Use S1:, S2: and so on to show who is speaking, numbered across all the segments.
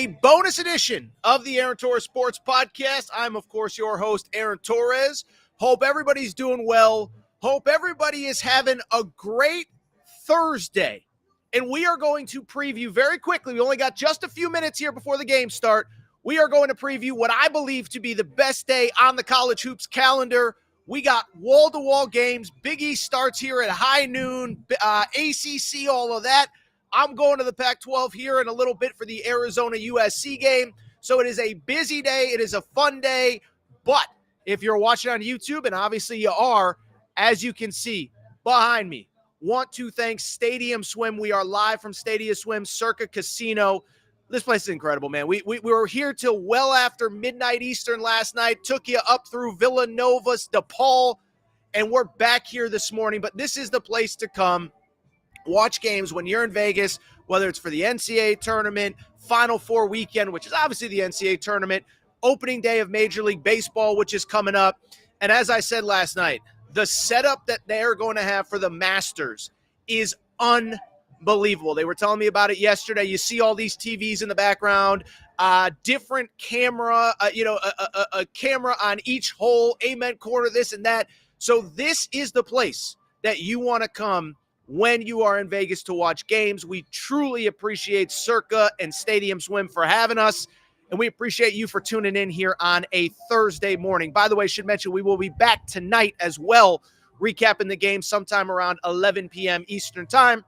S1: a bonus edition of the Aaron Torres Sports Podcast. I'm, of course, your host, Aaron Torres. Hope everybody's doing well. Hope everybody is having a great Thursday. And we are going to preview very quickly. We only got just a few minutes here before the games start. We are going to preview what I believe to be the best day on the college hoops calendar. We got wall-to-wall games. Big East starts here at high noon. ACC, all of that. I'm going to the Pac-12 here in a little bit for the Arizona-USC game. So it is a busy day. It is a fun day. But if you're watching on YouTube, and obviously you are, as you can see behind me, want to thank Stadium Swim. We are live from Stadium Swim, Circa Casino. This place is incredible, man. We were here till well after midnight Eastern last night, took you up through Villanova, DePaul, and we're back here this morning. But this is the place to come. Watch games when you're in Vegas, whether it's for the NCAA tournament, Final Four weekend, which is obviously the NCAA tournament, opening day of Major League Baseball, which is coming up. And as I said last night, the setup that they're going to have for the Masters is unbelievable. They were telling me about it yesterday. You see all these TVs in the background, different camera, a camera on each hole, amen corner, this and that. So this is the place that you want to come when you are in Vegas to watch games. We truly appreciate Circa and Stadium Swim for having us, and we appreciate you for tuning in here on a Thursday morning. By the way, I should mention we will be back tonight as well, recapping the game sometime around 11 p.m. Eastern time.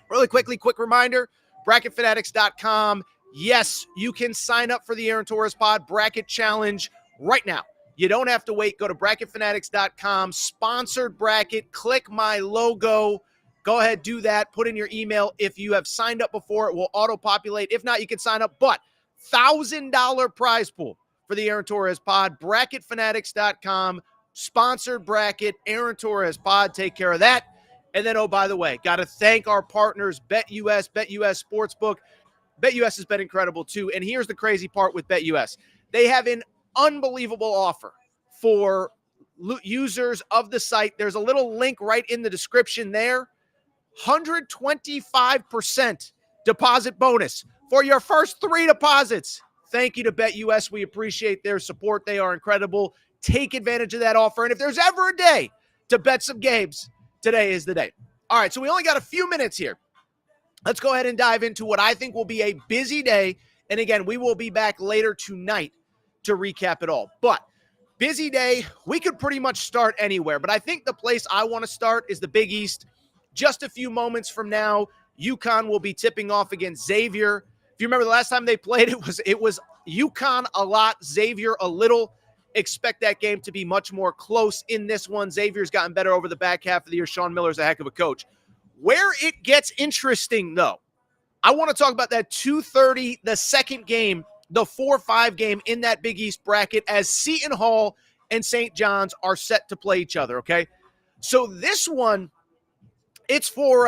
S1: Really quickly, quick reminder, bracketfanatics.com. Yes, you can sign up for the Aaron Torres Pod Bracket Challenge right now. You don't have to wait. Go to bracketfanatics.com, sponsored bracket, click my logo. Go ahead, do that. Put in your email. If you have signed up before, it will auto-populate. If not, you can sign up. But $1,000 prize pool for the Aaron Torres Pod. BracketFanatics.com, sponsored bracket, Aaron Torres Pod. Take care of that. And then, oh, by the way, got to thank our partners, BetUS Sportsbook. BetUS has been incredible, too. And here's the crazy part with BetUS. They have an unbelievable offer for users of the site. There's a little link right in the description there. 125% deposit bonus for your first 3 deposits. Thank you to BetUS. We appreciate their support. They are incredible. Take advantage of that offer. And if there's ever a day to bet some games, today is the day. All right, so we only got a few minutes here. Let's go ahead and dive into what I think will be a busy day. And again, we will be back later tonight to recap it all. But busy day, we could pretty much start anywhere. But I think the place I want to start is the Big East. Just a few moments from now, UConn will be tipping off against Xavier. If you remember the last time they played, it was UConn a lot, Xavier a little. Expect that game to be much more close in this one. Xavier's gotten better over the back half of the year. Sean Miller's a heck of a coach. Where it gets interesting, though, I want to talk about that 2:30, the second game, the 4-5 game in that Big East bracket as Seton Hall and St. John's are set to play each other, okay? So this one, it's for,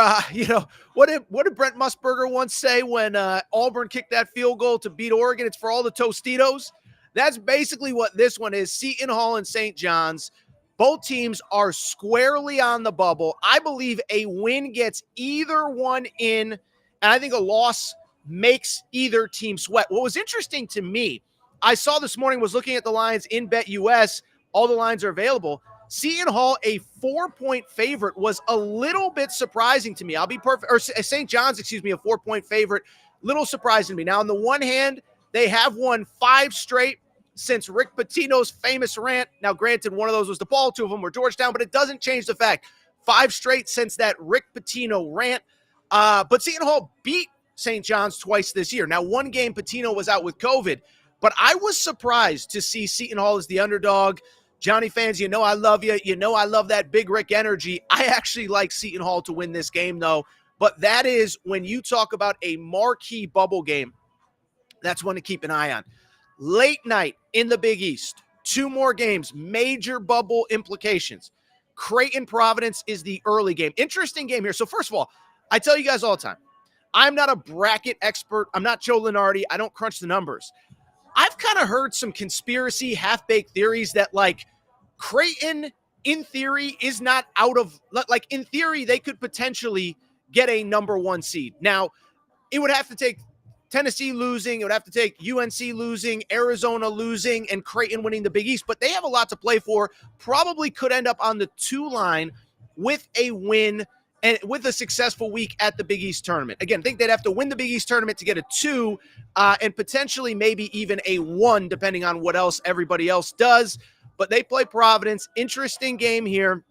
S1: what did Brent Musburger once say when Auburn kicked that field goal to beat Oregon? It's for all the Tostitos. That's basically what this one is. Seton Hall and St. John's. Both teams are squarely on the bubble. I believe a win gets either one in, and I think a loss makes either team sweat. What was interesting to me, I saw this morning, was looking at the lines in BetUS. All the lines are available. Seton Hall, a 4-point favorite, was a little bit surprising to me. I'll be perfect. Or St. John's, a 4-point favorite. Little surprising to me. Now, on the one hand, they have won 5 straight since Rick Pitino's famous rant. Now, granted, one of those was DePaul, 2 of them were Georgetown, but it doesn't change the fact. 5 straight since that Rick Pitino rant. But Seton Hall beat St. John's twice this year. Now, one game Pitino was out with COVID, but I was surprised to see Seton Hall as the underdog. Johnny fans, you know I love you. You know I love that Big Rick energy. I actually like Seton Hall to win this game, though. But that is, when you talk about a marquee bubble game, that's one to keep an eye on. Late night in the Big East, 2 more games, major bubble implications. Creighton-Providence is the early game. Interesting game here. So first of all, I tell you guys all the time, I'm not a bracket expert. I'm not Joe Lunardi. I don't crunch the numbers. I've kind of heard some conspiracy half-baked theories that, like, Creighton, in theory, is not out of, like, in theory, they could potentially get a number 1 seed. Now, it would have to take Tennessee losing. It would have to take UNC losing, Arizona losing, and Creighton winning the Big East. But they have a lot to play for. Probably could end up on the 2 line with a win and with a successful week at the Big East tournament. Again, I think they'd have to win the Big East tournament to get a 2 and potentially maybe even a 1, depending on what else everybody else does. But they play Providence. Interesting game here.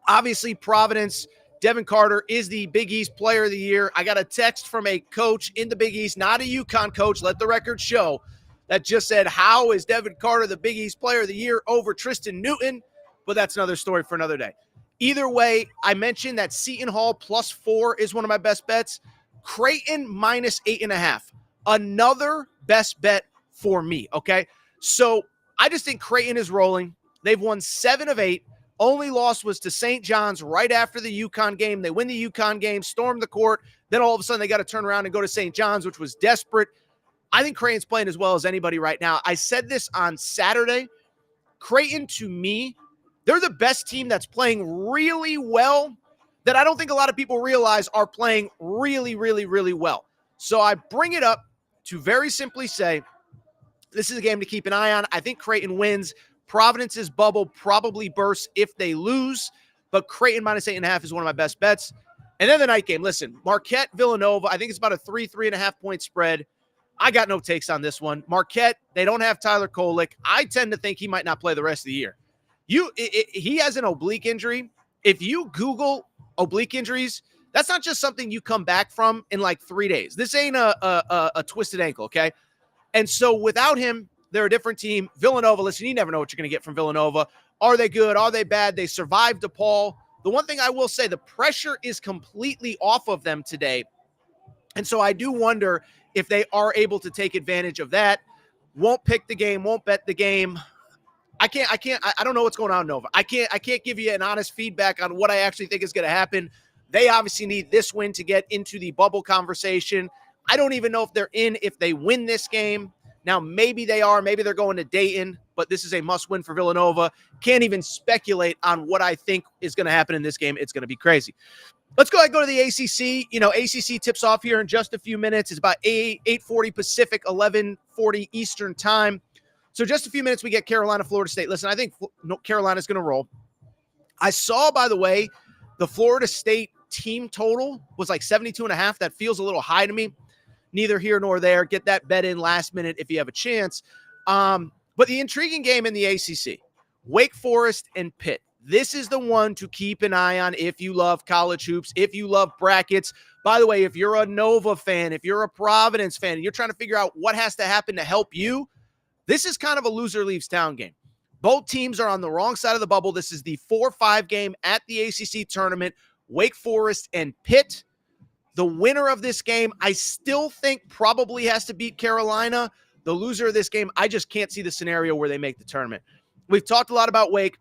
S1: Obviously, Providence, Devin Carter is the Big East Player of the Year. I got a text from a coach in the Big East, not a UConn coach, let the record show, that just said, how is Devin Carter the Big East Player of the Year over Tristan Newton? But that's another story for another day. Either way, I mentioned that Seton Hall +4 is one of my best bets. Creighton -8.5. Another best bet for me, okay? So I just think Creighton is rolling. They've won 7 of 8. Only loss was to St. John's right after the UConn game. They win the UConn game, storm the court. Then all of a sudden they got to turn around and go to St. John's, which was desperate. I think Creighton's playing as well as anybody right now. I said this on Saturday. Creighton, to me, they're the best team that's playing really well that I don't think a lot of people realize are playing really, really, really well. So I bring it up to very simply say this is a game to keep an eye on. I think Creighton wins. Providence's bubble probably bursts if they lose, but Creighton -8.5 is one of my best bets. And then the night game, listen, Marquette, Villanova, I think it's about a 3.5 point spread. I got no takes on this one. Marquette, they don't have Tyler Kolek. I tend to think he might not play the rest of the year. He has an oblique injury. If you Google oblique injuries, that's not just something you come back from in like 3 days. This ain't a twisted ankle, okay? And so without him, they're a different team. Villanova, listen, you never know what you're going to get from Villanova. Are they good? Are they bad? They survived DePaul. The one thing I will say, the pressure is completely off of them today. And so I do wonder if they are able to take advantage of that. Won't pick the game, won't bet the game. I don't know what's going on in Nova. I can't give you an honest feedback on what I actually think is going to happen. They obviously need this win to get into the bubble conversation. I don't even know if they're in if they win this game. Now, maybe they are. Maybe they're going to Dayton, but this is a must-win for Villanova. Can't even speculate on what I think is going to happen in this game. It's going to be crazy. Let's go ahead and go to the ACC. ACC tips off here in just a few minutes. It's about 8:40 Pacific, 11:40 Eastern time. So just a few minutes, we get Carolina, Florida State. Listen, I think Carolina's going to roll. I saw, by the way, the Florida State team total was like 72.5. That feels a little high to me. Neither here nor there. Get that bet in last minute if you have a chance. But the intriguing game in the ACC, Wake Forest and Pitt. This is the one to keep an eye on if you love college hoops, if you love brackets. By the way, if you're a Nova fan, if you're a Providence fan, and you're trying to figure out what has to happen to help you, this is kind of a loser leaves town game. Both teams are on the wrong side of the bubble. This is the 4-5 game at the ACC tournament. Wake Forest and Pitt. The winner of this game, I still think probably has to beat Carolina. The loser of this game, I just can't see the scenario where they make the tournament. We've talked a lot about Wake.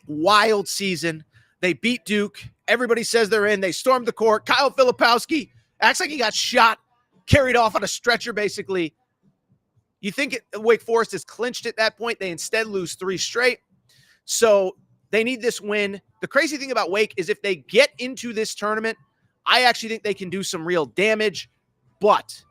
S1: Wild season. They beat Duke. Everybody says they're in. They stormed the court. Kyle Filipowski acts like he got shot, carried off on a stretcher, basically. You think Wake Forest is clinched at that point. They instead lose 3 straight. So they need this win. The crazy thing about Wake is if they get into this tournament, I actually think they can do some real damage, but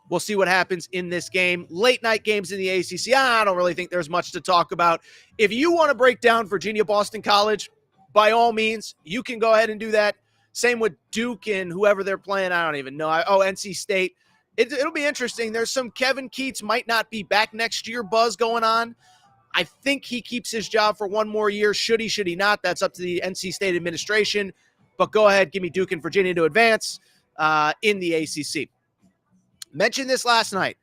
S1: we'll see what happens in this game. Late night games in the ACC, I don't really think there's much to talk about. If you want to break down Virginia-Boston College, by all means, you can go ahead and do that. Same with Duke and whoever they're playing. I don't even know. NC State. It'll be interesting. There's some Kevin Keats might not be back next year buzz going on. I think he keeps his job for one more year. Should he not? That's up to the NC State administration. But go ahead, give me Duke and Virginia to advance in the ACC. Mentioned this last night.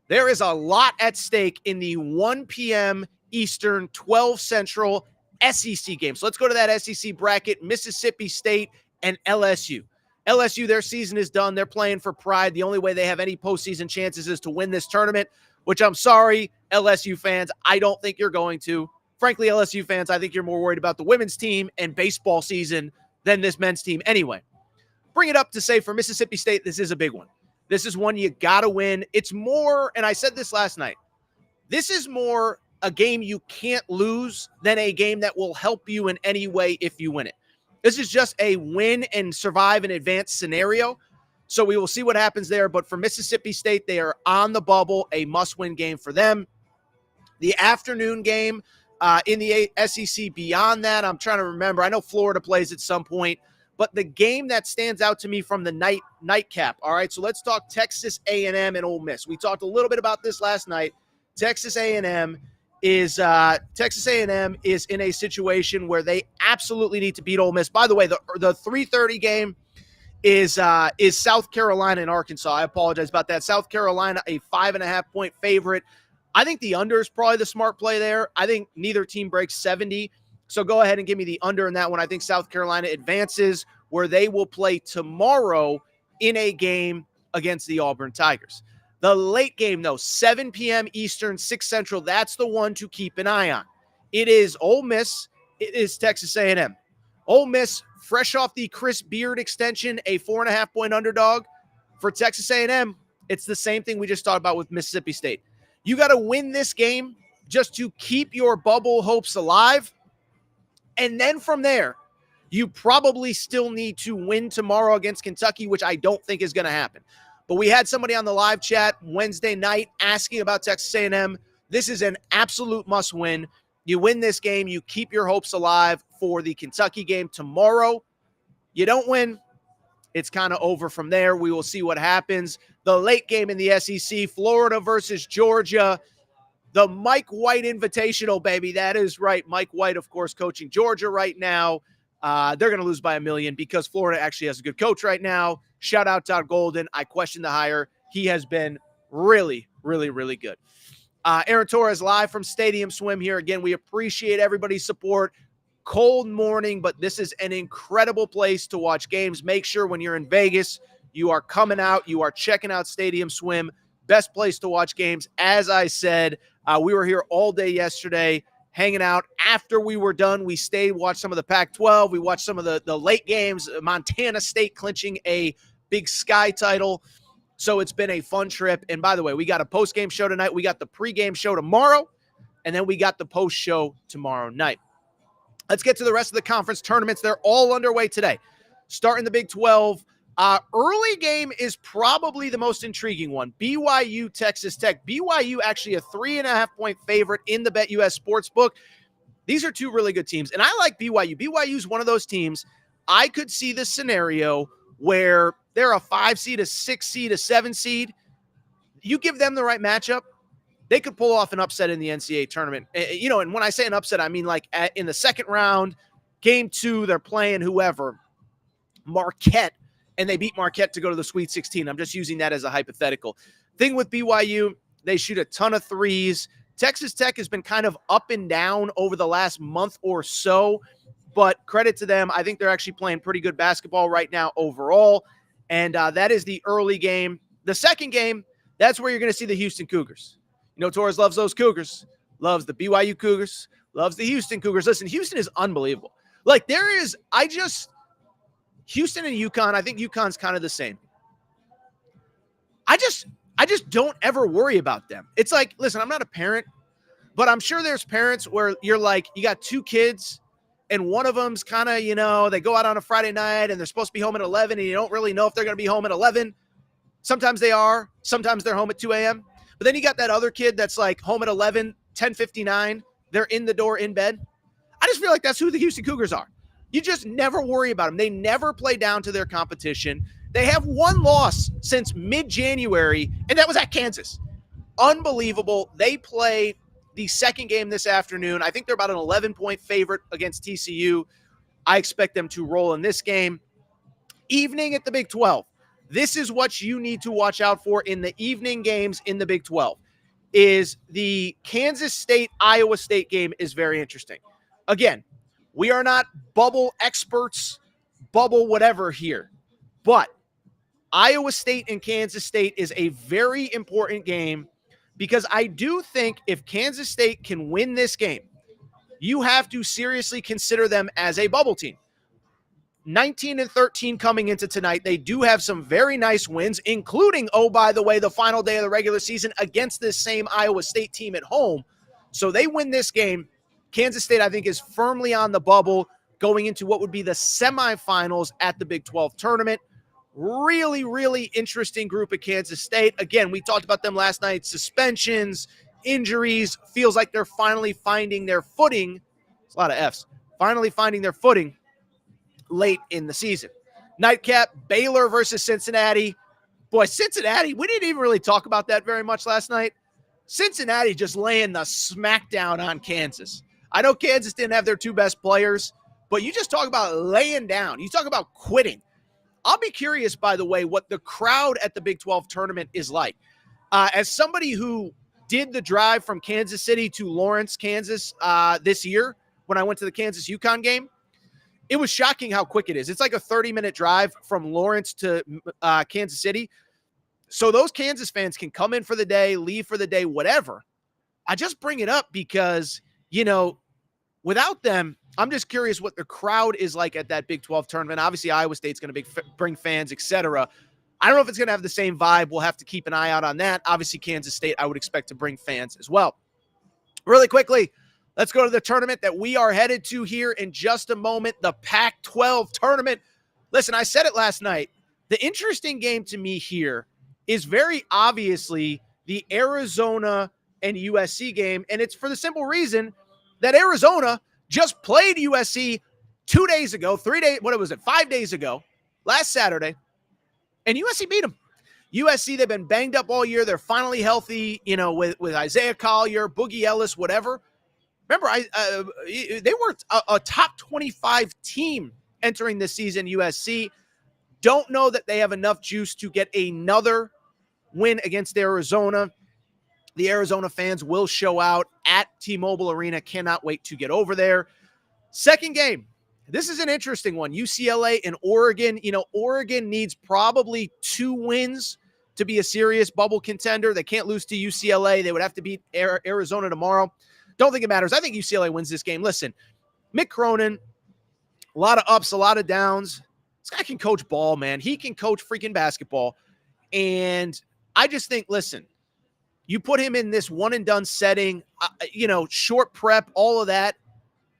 S1: There is a lot at stake in the 1 p.m. Eastern, 12 Central SEC game. So let's go to that SEC bracket, Mississippi State and LSU. LSU, their season is done. They're playing for pride. The only way they have any postseason chances is to win this tournament, which I'm sorry, LSU fans, I don't think you're going to. Frankly, LSU fans, I think you're more worried about the women's team and baseball season than this men's team. Anyway, bring it up to say for Mississippi State, this is a big one. This is one you got to win. It's more, and I said this last night, this is more a game you can't lose than a game that will help you in any way if you win it. This is just a win and survive and advance scenario. So we will see what happens there. But for Mississippi State, they are on the bubble, a must-win game for them. The afternoon game in the SEC beyond that, I'm trying to remember. I know Florida plays at some point. But the game that stands out to me from the nightcap, all right, so let's talk Texas A&M and Ole Miss. We talked a little bit about this last night. Texas A&M is in a situation where they absolutely need to beat Ole Miss. By the way, the 3:30 game is South Carolina and Arkansas. I apologize about that. South Carolina, a 5.5-point favorite. I think the under is probably the smart play there. I think neither team breaks 70. So go ahead and give me the under in that one. I think South Carolina advances, where they will play tomorrow in a game against the Auburn Tigers. The late game, though, 7 p.m. Eastern, 6 Central, that's the one to keep an eye on. It is Ole Miss. It is Texas A&M. Ole Miss, fresh off the Chris Beard extension, a 4.5-point underdog. For Texas A&M, it's the same thing we just talked about with Mississippi State. You got to win this game just to keep your bubble hopes alive. And then from there, you probably still need to win tomorrow against Kentucky, which I don't think is going to happen. But we had somebody on the live chat Wednesday night asking about Texas A&M. This is an absolute must-win. You win this game, you keep your hopes alive for the Kentucky game tomorrow. You don't win, it's kind of over from there. We will see what happens. The late game in the SEC, Florida versus Georgia. The Mike White Invitational, baby. That is right. Mike White, of course, coaching Georgia right now. They're going to lose by 1 million because Florida actually has a good coach right now. Shout out Todd Golden. I question the hire. He has been really, really, really good. Aaron Torres live from Stadium Swim here. Again, we appreciate everybody's support. Cold morning, but this is an incredible place to watch games. Make sure when you're in Vegas, you are coming out, you are checking out Stadium Swim. Best place to watch games. As I said, we were here all day yesterday, hanging out. After we were done, we stayed, watched some of the Pac-12. We watched some of the late games, Montana State clinching a Big Sky title. So it's been a fun trip. And by the way, we got a post-game show tonight. We got the pregame show tomorrow, and then we got the post show tomorrow night. Let's get to the rest of the conference tournaments. They're all underway today. Starting the Big 12. Early game is probably the most intriguing one. BYU, Texas Tech. BYU actually a 3.5-point favorite in the BetUS Sportsbook. These are two really good teams, and I like BYU. BYU is one of those teams. I could see this scenario where they're a 5 seed, a 6 seed, a 7 seed. You give them the right matchup, they could pull off an upset in the NCAA tournament. And when I say an upset, I mean like in the second round, game 2, they're playing whoever, Marquette, and they beat Marquette to go to the Sweet 16. I'm just using that as a hypothetical. Thing with BYU, they shoot a ton of threes. Texas Tech has been kind of up and down over the last month or so, but credit to them. I think they're actually playing pretty good basketball right now overall, and that is the early game. The second game, that's where you're going to see the Houston Cougars. Torres loves those Cougars, loves the BYU Cougars, loves the Houston Cougars. Listen, Houston is unbelievable. Like Houston and UConn, I think UConn's kind of the same. I just don't ever worry about them. It's like, listen, I'm not a parent, but I'm sure there's parents where you're like, you got 2 kids and one of them's kind of, they go out on a Friday night and they're supposed to be home at 11 and you don't really know if they're going to be home at 11. Sometimes they are. Sometimes they're home at 2 a.m. But then you got that other kid that's like home at 11, 10:59. They're in the door in bed. I just feel like that's who the Houston Cougars are. You just never worry about them. They never play down to their competition. They have one loss since mid-January, and that was at Kansas. Unbelievable. They play the second game this afternoon. I think they're about an 11-point favorite against TCU. I expect them to roll in this game. Evening at the Big 12. This is what you need to watch out for in the evening games in the Big 12. Is the Kansas State-Iowa State game is very interesting. Again, we are not bubble experts, bubble whatever here. But Iowa State and Kansas State is a very important game because I do think if Kansas State can win this game, you have to seriously consider them as a bubble team. 19-13 coming into tonight. They do have some very nice wins, including, oh, by the way, the final day of the regular season against this same Iowa State team at home. So they win this game. Kansas State, I think, is firmly on the bubble going into what would be the semifinals at the Big 12 tournament. Really, really interesting group at Kansas State. Again, we talked about them last night. Suspensions, injuries. Feels like they're finally finding their footing. It's a lot of Fs. Finally finding their footing late in the season. Nightcap, Baylor versus Cincinnati. Boy, Cincinnati, we didn't even really talk about that very much last night. Cincinnati just laying the smackdown on Kansas. I know Kansas didn't have their two best players, but you just talk about laying down. You talk about quitting. I'll be curious, by the way, what the crowd at the Big 12 tournament is like. As somebody who did the drive from Kansas City to Lawrence, Kansas this year, when I went to the Kansas-UConn game, it was shocking how quick it is. It's like a 30-minute drive from Lawrence to Kansas City. So those Kansas fans can come in for the day, leave for the day, whatever. I just bring it up because, without them, I'm just curious what the crowd is like at that Big 12 tournament. Obviously, Iowa State's going to bring fans, etc. I don't know if it's going to have the same vibe. We'll have to keep an eye out on that. Obviously, Kansas State, I would expect to bring fans as well. Really quickly, let's go to the tournament that we are headed to here in just a moment, the Pac-12 tournament. Listen, I said it last night. The interesting game to me here is very obviously the Arizona and USC game, and it's for the simple reason that Arizona just played USC 2 days ago, 5 days ago, last Saturday, and USC beat them. USC, they've been banged up all year. They're finally healthy, with Isaiah Collier, Boogie Ellis, whatever. Remember, they were a top 25 team entering this season, USC. Don't know that they have enough juice to get another win against Arizona. The Arizona fans will show out at T-Mobile Arena. Cannot wait to get over there. Second game. This is an interesting one. UCLA and Oregon. Oregon needs probably 2 wins to be a serious bubble contender. They can't lose to UCLA. They would have to beat Arizona tomorrow. Don't think it matters. I think UCLA wins this game. Listen, Mick Cronin, a lot of ups, a lot of downs. This guy can coach ball, man. He can coach freaking basketball. And I just think, listen, you put him in this one-and-done setting, short prep, all of that.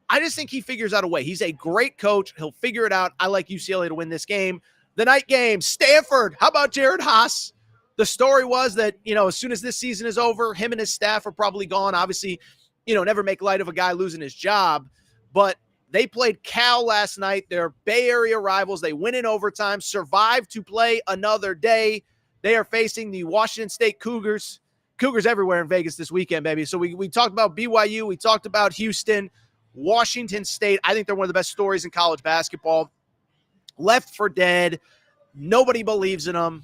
S1: I just think he figures out a way. He's a great coach. He'll figure it out. I like UCLA to win this game. The night game, Stanford. How about Jared Haas? The story was that, as soon as this season is over, him and his staff are probably gone. Obviously, never make light of a guy losing his job. But they played Cal last night. They're Bay Area rivals. They win in overtime, survive to play another day. They are facing the Washington State Cougars. Cougars everywhere in Vegas this weekend, baby. So we talked about BYU. We talked about Houston. Washington State, I think they're one of the best stories in college basketball. Left for dead. Nobody believes in them.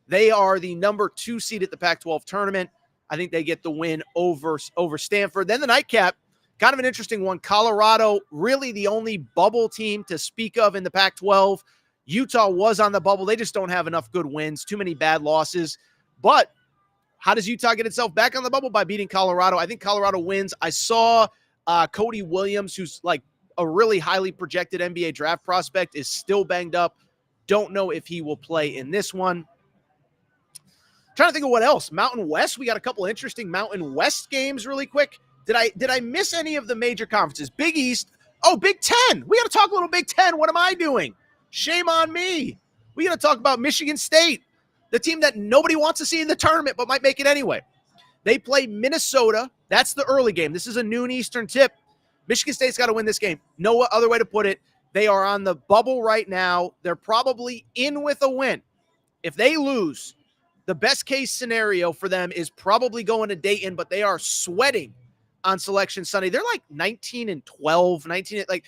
S1: They are the number 2 seed at the Pac-12 tournament. I think they get the win over Stanford. Then the nightcap, kind of an interesting one. Colorado, really the only bubble team to speak of in the Pac-12. Utah was on the bubble. They just don't have enough good wins. Too many bad losses. But how does Utah get itself back on the bubble? By beating Colorado. I think Colorado wins. I saw Cody Williams, who's like a really highly projected NBA draft prospect, is still banged up. Don't know if he will play in this one. Trying to think of what else. Mountain West. We got a couple interesting Mountain West games really quick. Did I miss any of the major conferences? Big East. Oh, Big Ten. We got to talk a little Big Ten. What am I doing? Shame on me. We got to talk about Michigan State, the team that nobody wants to see in the tournament but might make it anyway. They play Minnesota. That's the early game. This is a noon Eastern tip. Michigan State's got to win this game. No other way to put it. They are on the bubble right now. They're probably in with a win. If they lose, the best case scenario for them is probably going to Dayton, but they are sweating on Selection Sunday. They're like 19-12, 19. Like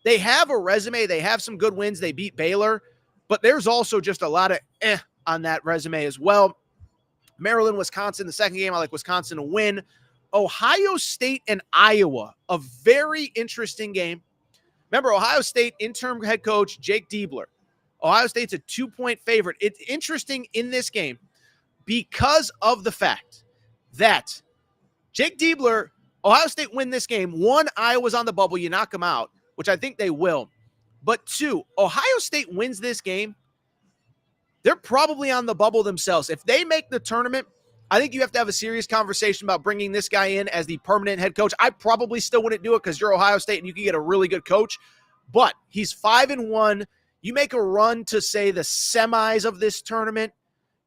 S1: they have a resume. They have some good wins. They beat Baylor, but there's also just a lot of on that resume as well. Maryland, Wisconsin, the second game, I like Wisconsin to win. Ohio State and Iowa, a very interesting game. Remember, Ohio State interim head coach Jake Diebler. Ohio State's a 2-point favorite. It's interesting in this game because of the fact that Jake Diebler, Ohio State win this game. 1, Iowa's on the bubble. You knock them out, which I think they will. But 2, Ohio State wins this game. They're probably on the bubble themselves. If they make the tournament, I think you have to have a serious conversation about bringing this guy in as the permanent head coach. I probably still wouldn't do it because you're Ohio State and you can get a really good coach. But he's 5-1. You make a run to, say, the semis of this tournament.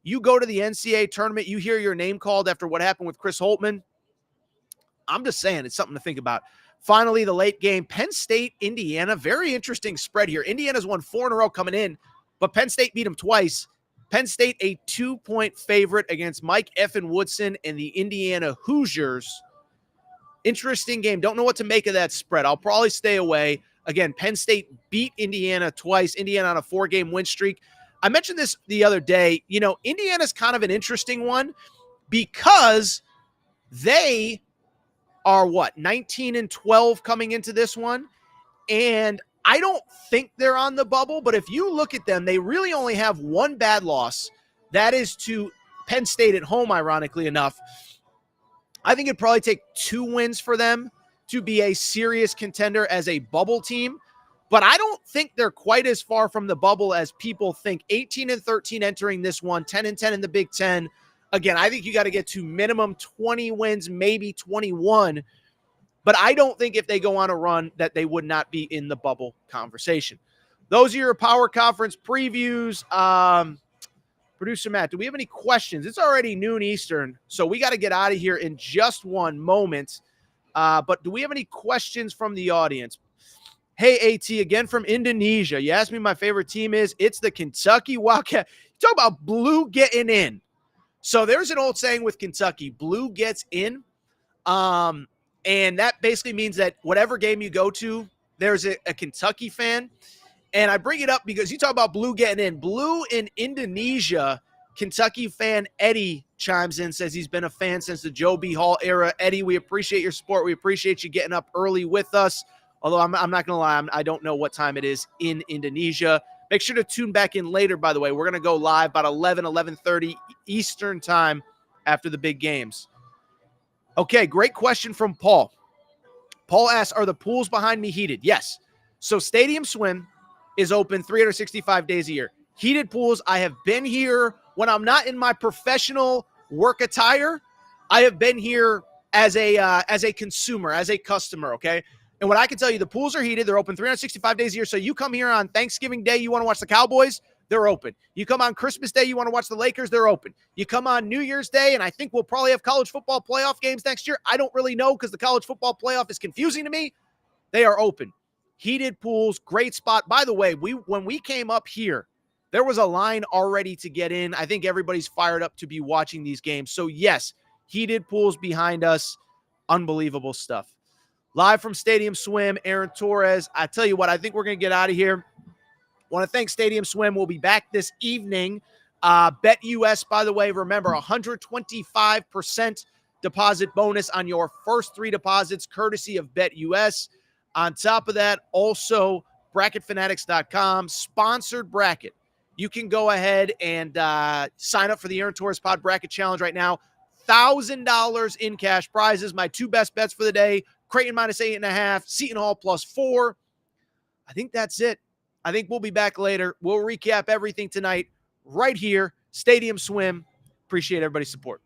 S1: You go to the NCAA tournament. You hear your name called after what happened with Chris Holtmann. I'm just saying it's something to think about. Finally, the late game, Penn State, Indiana. Very interesting spread here. Indiana's won 4 in a row coming in, but Penn State beat them twice. Penn State, a 2-point favorite against Mike Effin Woodson and the Indiana Hoosiers. Interesting game. Don't know what to make of that spread. I'll probably stay away. Again, Penn State beat Indiana twice. Indiana on a 4-game win streak. I mentioned this the other day. You know, Indiana's kind of an interesting one because they are 19-12 coming into this one. And I don't think they're on the bubble, but if you look at them, they really only have one bad loss. That is to Penn State at home, ironically enough. I think it'd probably take 2 wins for them to be a serious contender as a bubble team. But I don't think they're quite as far from the bubble as people think. 18-13 entering this one, 10-10 in the Big Ten. Again, I think you got to get to minimum 20 wins, maybe 21. But I don't think if they go on a run that they would not be in the bubble conversation. Those are your Power Conference previews. Producer Matt, do we have any questions? It's already noon Eastern, so we got to get out of here in just one moment. But do we have any questions from the audience? Hey, AT, again from Indonesia. You asked me my favorite team is. It's the Kentucky Wildcat. You talk about blue getting in. So there's an old saying with Kentucky, blue gets in. And that basically means that whatever game you go to, there's a Kentucky fan. And I bring it up because you talk about blue getting in. Blue in Indonesia, Kentucky fan Eddie chimes in, says he's been a fan since the Joe B. Hall era. Eddie, we appreciate your support. We appreciate you getting up early with us. Although I'm not going to lie, I don't know what time it is in Indonesia. Make sure to tune back in later, by the way. We're going to go live about 11:30 Eastern time after the big games. Okay, great question from Paul. Paul asks, are the pools behind me heated? Yes. So Stadium Swim is open 365 days a year. Heated pools, I have been here when I'm not in my professional work attire. I have been here as a consumer, as a customer, okay? And what I can tell you, the pools are heated. They're open 365 days a year. So you come here on Thanksgiving Day, you want to watch the Cowboys, they're open. You come on Christmas Day, you want to watch the Lakers, they're open. You come on New Year's Day, and I think we'll probably have college football playoff games next year. I don't really know because the college football playoff is confusing to me. They are open. Heated pools, great spot. By the way, when we came up here, there was a line already to get in. I think everybody's fired up to be watching these games. So yes, heated pools behind us. Unbelievable stuff. Live from Stadium Swim, Aaron Torres. I tell you what, I think we're going to get out of here. Want to thank Stadium Swim. We'll be back this evening. BetUS, by the way, remember 125% deposit bonus on your first 3 deposits, courtesy of BetUS. On top of that, also bracketfanatics.com, sponsored bracket. You can go ahead and sign up for the Aaron Torres Pod Bracket Challenge right now. $1,000 in cash prizes. My 2 best bets for the day, Creighton minus 8.5, Seton Hall plus 4. I think that's it. I think we'll be back later. We'll recap everything tonight right here, Stadium Swim. Appreciate everybody's support.